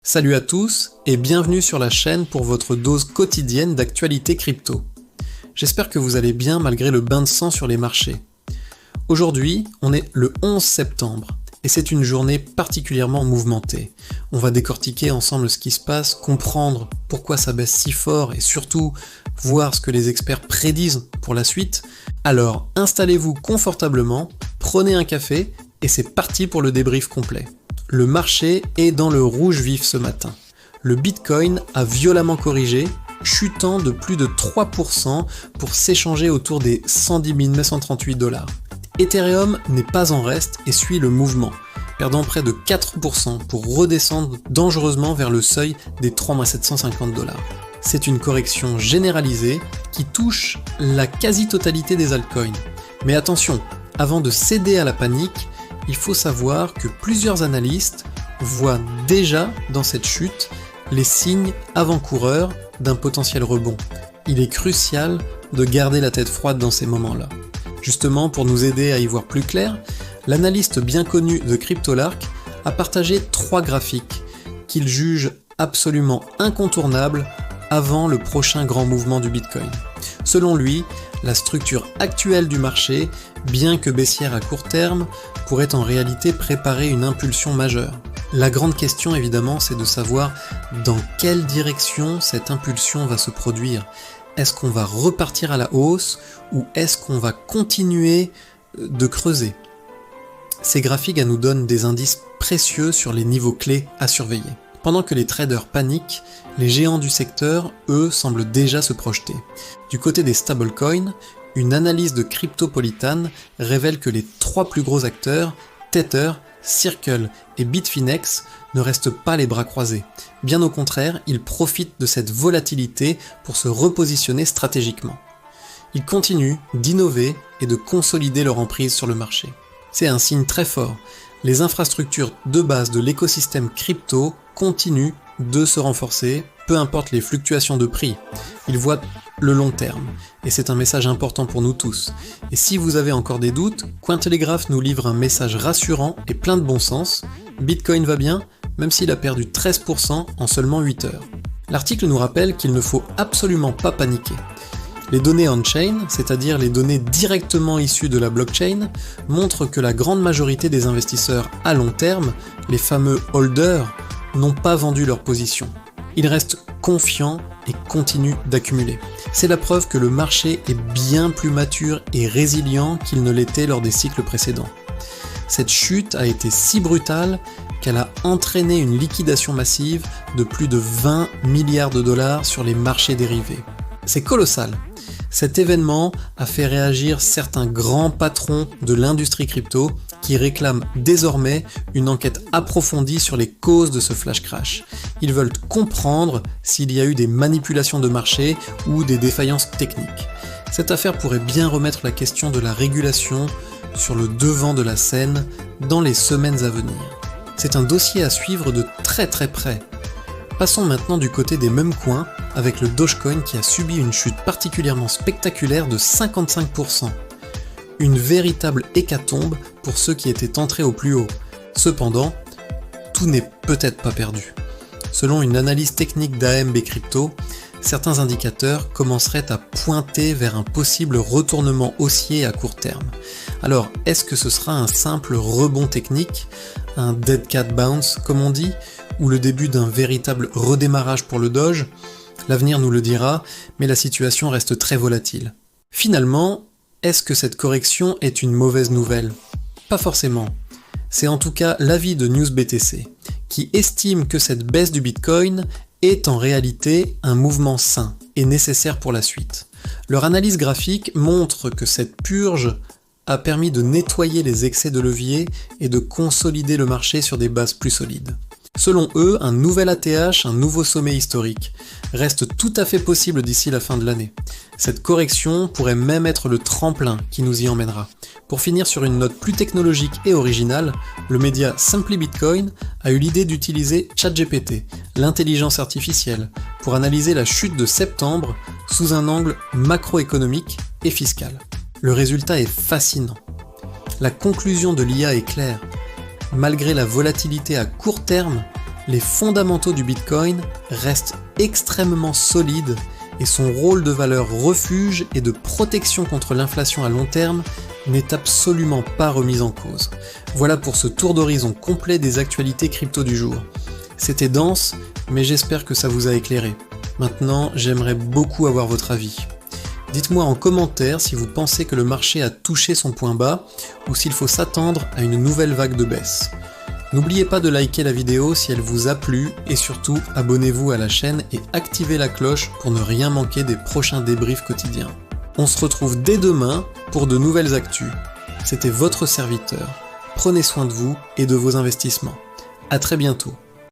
Salut à tous et bienvenue sur la chaîne pour votre dose quotidienne d'actualité crypto. J'espère que vous allez bien malgré le bain de sang sur les marchés. Aujourd'hui, on est le 11 septembre et c'est une journée particulièrement mouvementée. On va décortiquer ensemble ce qui se passe, comprendre pourquoi ça baisse si fort et surtout voir ce que les experts prédisent pour la suite. Alors installez-vous confortablement, prenez un café et c'est parti pour le débrief complet. Le marché est dans le rouge vif ce matin. Le Bitcoin a violemment corrigé, chutant de plus de 3% pour s'échanger autour des 110 938 $. Ethereum n'est pas en reste et suit le mouvement, perdant près de 4% pour redescendre dangereusement vers le seuil des 3 750 $. C'est une correction généralisée qui touche la quasi-totalité des altcoins. Mais attention, avant de céder à la panique, il faut savoir que plusieurs analystes voient déjà dans cette chute les signes avant-coureurs d'un potentiel rebond. Il est crucial de garder la tête froide dans ces moments-là. Justement, pour nous aider à y voir plus clair, l'analyste bien connu de Cryptolark a partagé 3 graphiques qu'il juge absolument incontournables avant le prochain grand mouvement du Bitcoin. Selon lui, la structure actuelle du marché, bien que baissière à court terme, pourrait en réalité préparer une impulsion majeure. La grande question évidemment, c'est de savoir dans quelle direction cette impulsion va se produire. Est-ce qu'on va repartir à la hausse ou est-ce qu'on va continuer de creuser ? Ces graphiques nous donnent des indices précieux sur les niveaux clés à surveiller. Pendant que les traders paniquent, les géants du secteur, eux, semblent déjà se projeter. Du côté des stablecoins, une analyse de Cryptopolitan révèle que les 3 plus gros acteurs, Tether, Circle et Bitfinex, ne restent pas les bras croisés. Bien au contraire, ils profitent de cette volatilité pour se repositionner stratégiquement. Ils continuent d'innover et de consolider leur emprise sur le marché. C'est un signe très fort. Les infrastructures de base de l'écosystème crypto continuent de se renforcer, peu importe les fluctuations de prix. Ils voient le long terme, et c'est un message important pour nous tous. Et si vous avez encore des doutes, Cointelegraph nous livre un message rassurant et plein de bon sens. Bitcoin va bien, même s'il a perdu 13% en seulement 8 heures. L'article nous rappelle qu'il ne faut absolument pas paniquer. Les données on-chain, c'est-à-dire les données directement issues de la blockchain, montrent que la grande majorité des investisseurs à long terme, les fameux holders, n'ont pas vendu leur position. Ils restent confiants et continuent d'accumuler. C'est la preuve que le marché est bien plus mature et résilient qu'il ne l'était lors des cycles précédents. Cette chute a été si brutale qu'elle a entraîné une liquidation massive de plus de 20 milliards de dollars sur les marchés dérivés. C'est colossal. Cet événement a fait réagir certains grands patrons de l'industrie crypto qui réclament désormais une enquête approfondie sur les causes de ce flash crash. Ils veulent comprendre s'il y a eu des manipulations de marché ou des défaillances techniques. Cette affaire pourrait bien remettre la question de la régulation sur le devant de la scène dans les semaines à venir. C'est un dossier à suivre de très près. Passons maintenant du côté des mêmes coins avec le Dogecoin qui a subi une chute particulièrement spectaculaire de 55%. Une véritable hécatombe pour ceux qui étaient entrés au plus haut. Cependant, tout n'est peut-être pas perdu. Selon une analyse technique d'AMB Crypto, certains indicateurs commenceraient à pointer vers un possible retournement haussier à court terme. Alors, est-ce que ce sera un simple rebond technique, un dead cat bounce comme on dit, ou le début d'un véritable redémarrage pour le Doge ? L'avenir nous le dira, mais la situation reste très volatile. Finalement, est-ce que cette correction est une mauvaise nouvelle ? Pas forcément. C'est en tout cas l'avis de NewsBTC, qui estime que cette baisse du Bitcoin est en réalité un mouvement sain et nécessaire pour la suite. Leur analyse graphique montre que cette purge a permis de nettoyer les excès de levier et de consolider le marché sur des bases plus solides. Selon eux, un nouvel ATH, un nouveau sommet historique, reste tout à fait possible d'ici la fin de l'année. Cette correction pourrait même être le tremplin qui nous y emmènera. Pour finir sur une note plus technologique et originale, le média Simply Bitcoin a eu l'idée d'utiliser ChatGPT, l'intelligence artificielle, pour analyser la chute de septembre sous un angle macroéconomique et fiscal. Le résultat est fascinant. La conclusion de l'IA est claire. Malgré la volatilité à court terme, les fondamentaux du Bitcoin restent extrêmement solides et son rôle de valeur refuge et de protection contre l'inflation à long terme n'est absolument pas remis en cause. Voilà pour ce tour d'horizon complet des actualités crypto du jour. C'était dense, mais j'espère que ça vous a éclairé. Maintenant, j'aimerais beaucoup avoir votre avis. Dites-moi en commentaire si vous pensez que le marché a touché son point bas ou s'il faut s'attendre à une nouvelle vague de baisse. N'oubliez pas de liker la vidéo si elle vous a plu et surtout abonnez-vous à la chaîne et activez la cloche pour ne rien manquer des prochains débriefs quotidiens. On se retrouve dès demain pour de nouvelles actus. C'était votre serviteur. Prenez soin de vous et de vos investissements. À très bientôt.